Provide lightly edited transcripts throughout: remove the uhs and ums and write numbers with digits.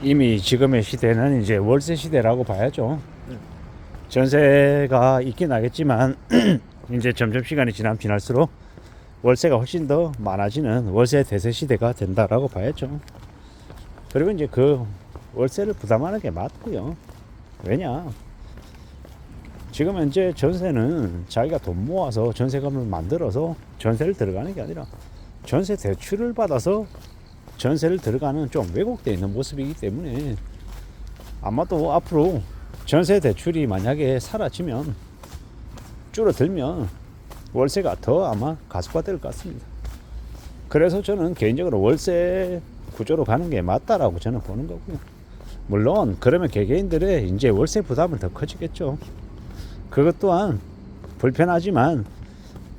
이미 지금의 시대는 이제 월세 시대라고 봐야죠. 전세가 있긴 하겠지만 이제 점점 시간이 지날수록 월세가 훨씬 더 많아지는 월세 대세 시대가 된다라고 봐야죠. 그리고 이제 그 월세를 부담하는 게 맞고요. 왜냐? 지금 현재 전세는 자기가 돈 모아서 전세금을 만들어서 전세를 들어가는 게 아니라 전세 대출을 받아서 전세를 들어가는 좀 왜곡되어 있는 모습이기 때문에 아마도 앞으로 전세 대출이 만약에 사라지면 줄어들면 월세가 더 아마 가속화될 것 같습니다. 그래서 저는 개인적으로 월세 구조로 가는 게 맞다라고 저는 보는 거고요. 물론 그러면 개개인들의 이제 월세 부담은 더 커지겠죠. 그것 또한 불편하지만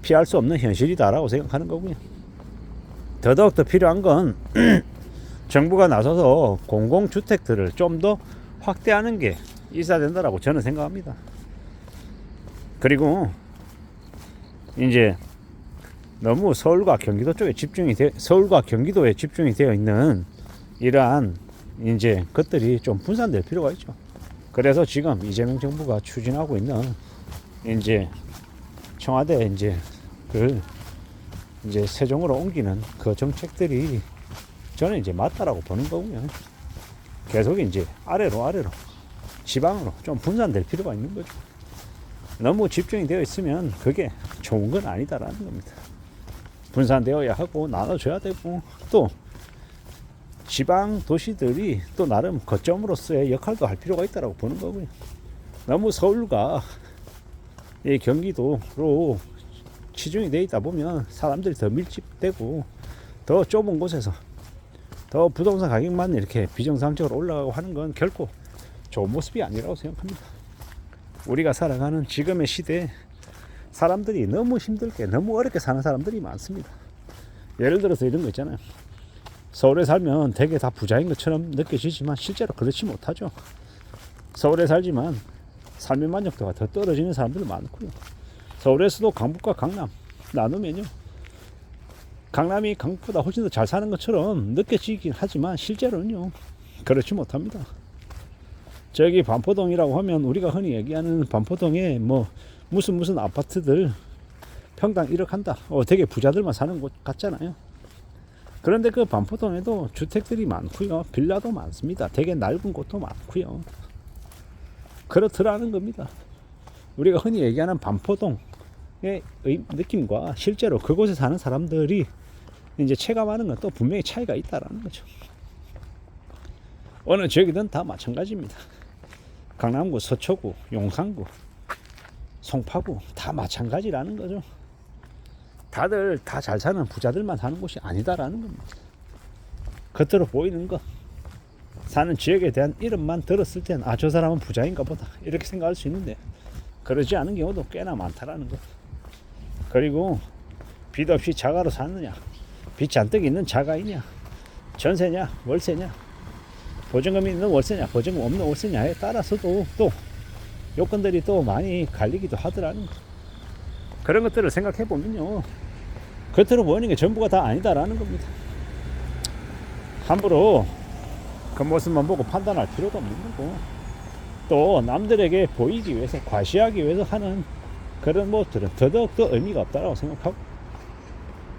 피할 수 없는 현실이다라고 생각하는 거고요. 더더욱 필요한 건 정부가 나서서 공공주택들을 좀 더 확대하는 게 있어야 된다라고 저는 생각합니다. 그리고 이제 너무 서울과 경기도 쪽에 서울과 경기도에 집중이 되어 있는 이러한 이제 것들이 좀 분산될 필요가 있죠. 그래서 지금 이재명 정부가 추진하고 있는 이제 청와대 이제 이제 세종으로 옮기는 그 정책들이 저는 이제 맞다라고 보는 거고요. 계속 이제 아래로 지방으로 좀 분산될 필요가 있는 거죠. 너무 집중이 되어 있으면 그게 좋은 건 아니다라는 겁니다. 분산되어야 하고 나눠줘야 되고 또 지방 도시들이 또 나름 거점으로서의 역할도 할 필요가 있다고 보는 거고요. 너무 서울과 이 경기도로 치중이 되어 있다 보면 사람들이 더 밀집되고 더 좁은 곳에서 더 부동산 가격만 이렇게 비정상적으로 올라가고 하는 건 결코 좋은 모습이 아니라고 생각합니다. 우리가 살아가는 지금의 시대에 사람들이 너무 힘들게 너무 어렵게 사는 사람들이 많습니다. 예를 들어서 이런 거 있잖아요. 서울에 살면 되게 다 부자인 것처럼 느껴지지만 실제로 그렇지 못하죠. 서울에 살지만 삶의 만족도가 더 떨어지는 사람들 많고요. 서울에서도 강북과 강남 나누면요, 강남이 강북보다 훨씬 더 잘 사는 것처럼 느껴지긴 하지만 실제로는요 그렇지 못합니다. 저기 반포동이라고 하면 우리가 흔히 얘기하는 반포동에 뭐 무슨 아파트들 평당 1억 한다, 되게 부자들만 사는 곳 같잖아요. 그런데 그 반포동에도 주택들이 많고요, 빌라도 많습니다. 되게 넓은 곳도 많고요. 그렇더라는 겁니다. 우리가 흔히 얘기하는 반포동의 느낌과 실제로 그곳에 사는 사람들이 이제 체감하는 건 또 분명히 차이가 있다라는 거죠. 어느 지역이든 다 마찬가지입니다. 강남구, 서초구, 용산구, 송파구 다 마찬가지라는 거죠. 다들 다 잘 사는 부자들만 사는 곳이 아니다라는 겁니다. 겉으로 보이는 것, 사는 지역에 대한 이름만 들었을 땐 저 사람은 부자인가 보다 이렇게 생각할 수 있는데 그러지 않은 경우도 꽤나 많다라는 것. 그리고 빚 없이 자가로 사느냐, 빚 잔뜩 있는 자가이냐, 전세냐 월세냐, 보증금 있는 월세냐 보증금 없는 월세냐에 따라서도 또 요건들이 또 많이 갈리기도 하더라는 거. 그런 것들을 생각해 보면요, 겉으로 보이는 게 전부가 다 아니다라는 겁니다. 함부로 그 모습만 보고 판단할 필요도 없는 거고, 또 남들에게 보이기 위해서 과시하기 위해서 하는 그런 모습들은 더더욱더 의미가 없다고 생각하고,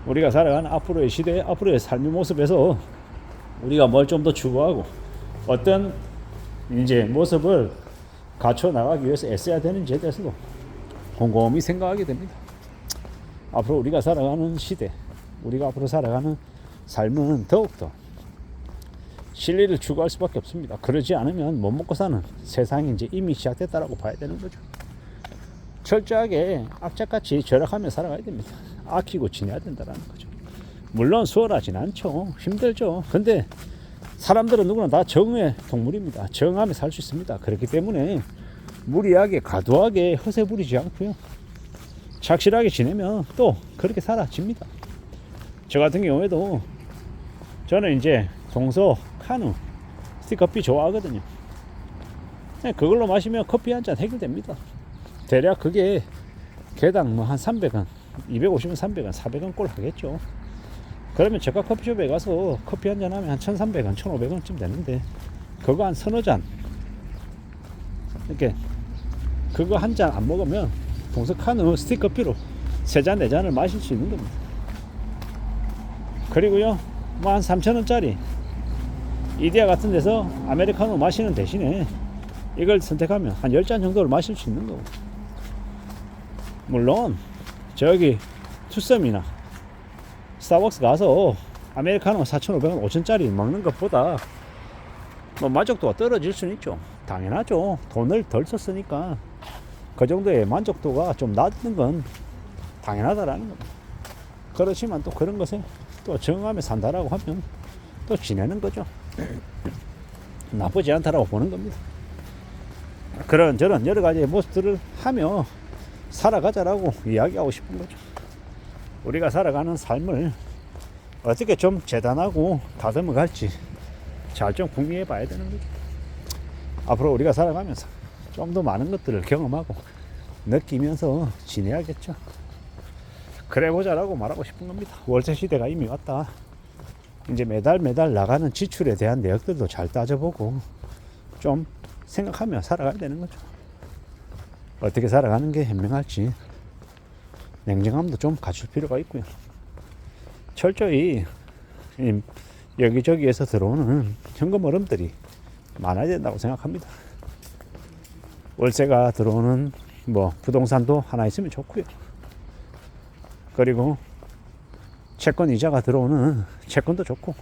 우리가 살아가는 앞으로의 시대, 앞으로의 삶의 모습에서 우리가 뭘 좀 더 추구하고 어떤 이제 모습을 갖춰 나가기 위해서 애써야 되는지에 대해서도 곰곰이 생각하게 됩니다. 앞으로 우리가 살아가는 시대, 우리가 앞으로 살아가는 삶은 더욱더 실리를 추구할 수밖에 없습니다. 그러지 않으면 못 먹고 사는 세상이 이제 이미 시작됐다라고 봐야 되는 거죠. 철저하게 악착같이 절약하며 살아가야 됩니다. 아끼고 지내야 된다는 거죠. 물론 수월하진 않죠. 힘들죠. 근데 사람들은 누구나 다 정의 동물입니다. 정하며 살 수 있습니다. 그렇기 때문에 무리하게 과도하게 허세 부리지 않고요, 착실하게 지내면 또 그렇게 살아집니다. 저 같은 경우에도 저는 이제 동서 카누 스틱커피 좋아하거든요. 그걸로 마시면 커피 한 잔 해결됩니다. 대략 그게 개당 뭐 한 300원, 250원, 300원, 400원 꼴 하겠죠. 그러면 저가 커피숍에 가서 커피 한 잔 하면 한 1,300원, 1,500원쯤 되는데 그거 한 서너 잔, 이렇게 그거 한 잔 안 먹으면 동석한우 스틱 커피로 3잔 4잔을 마실 수 있는 겁니다. 그리고요, 뭐 한 3,000원짜리 이디야 같은 데서 아메리카노 마시는 대신에 이걸 선택하면 한 10잔 정도를 마실 수 있는 거고, 물론 저기 투썸이나 스타벅스 가서 아메리카노 4,500원 5,000짜리 먹는 것보다 뭐 만족도가 떨어질 수는 있죠. 당연하죠. 돈을 덜 썼으니까 그 정도의 만족도가 좀 낮은 건 당연하다라는 겁니다. 그렇지만 또 그런 것에 또 정하며 산다라고 하면 또 지내는 거죠. 나쁘지 않다라고 보는 겁니다. 그런 저런 여러 가지의 모습들을 하며 살아가자라고 이야기하고 싶은 거죠. 우리가 살아가는 삶을 어떻게 좀 재단하고 다듬어 갈지 잘 좀 궁리해 봐야 되는 거죠. 앞으로 우리가 살아가면서 좀 더 많은 것들을 경험하고 느끼면서 지내야겠죠. 그래 보자라고 말하고 싶은 겁니다. 월세 시대가 이미 왔다. 이제 매달 나가는 지출에 대한 내역들도 잘 따져보고 좀 생각하며 살아가야 되는 거죠. 어떻게 살아가는 게 현명할지 냉정함도 좀 갖출 필요가 있고요. 철저히 여기저기에서 들어오는 현금 흐름들이 많아야 된다고 생각합니다. 월세가 들어오는 뭐 부동산도 하나 있으면 좋고요. 그리고 채권 이자가 들어오는 채권도 좋고,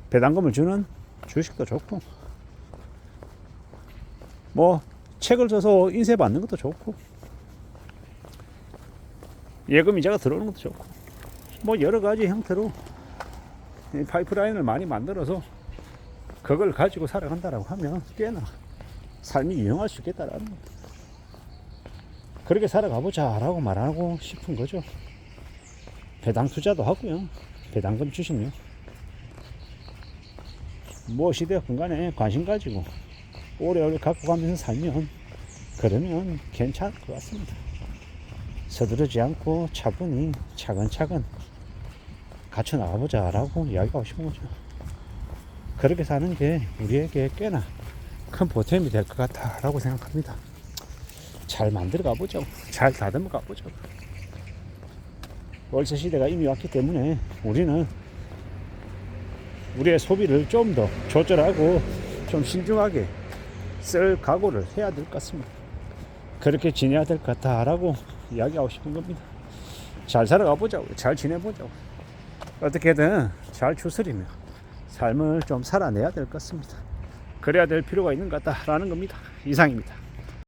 배당금을 주는 주식도 좋고, 뭐 책을 써서 인쇄 받는 것도 좋고, 예금 이자가 들어오는 것도 좋고, 뭐 여러 가지 형태로 파이프라인을 많이 만들어서 그걸 가지고 살아간다라고 하면 꽤나 삶이 유용할 수 있겠다라는 겁니다. 그렇게 살아가보자 라고 말하고 싶은 거죠. 배당 투자도 하고요. 배당금 주식요. 무엇이 되었건 간에 관심 가지고 오래오래 갖고 가면서 살면 그러면 괜찮을 것 같습니다. 서두르지 않고 차분히 차근차근 갖춰 나가보자 라고 이야기하고 싶은 거죠. 그렇게 사는 게 우리에게 꽤나 큰 보탬이 될 것 같다 라고 생각합니다. 잘 만들어 가보죠. 잘 다듬어 가보죠. 월세 시대가 이미 왔기 때문에 우리는 우리의 소비를 좀 더 조절하고 좀 신중하게 쓸 각오를 해야 될 것 같습니다. 그렇게 지내야 될 것 같다라고 이야기하고 싶은 겁니다. 잘 살아가 보자고, 잘 지내보자고, 어떻게든 잘 추스리며 삶을 좀 살아내야 될 것 같습니다. 그래야 될 필요가 있는 것 같다라는 겁니다. 이상입니다.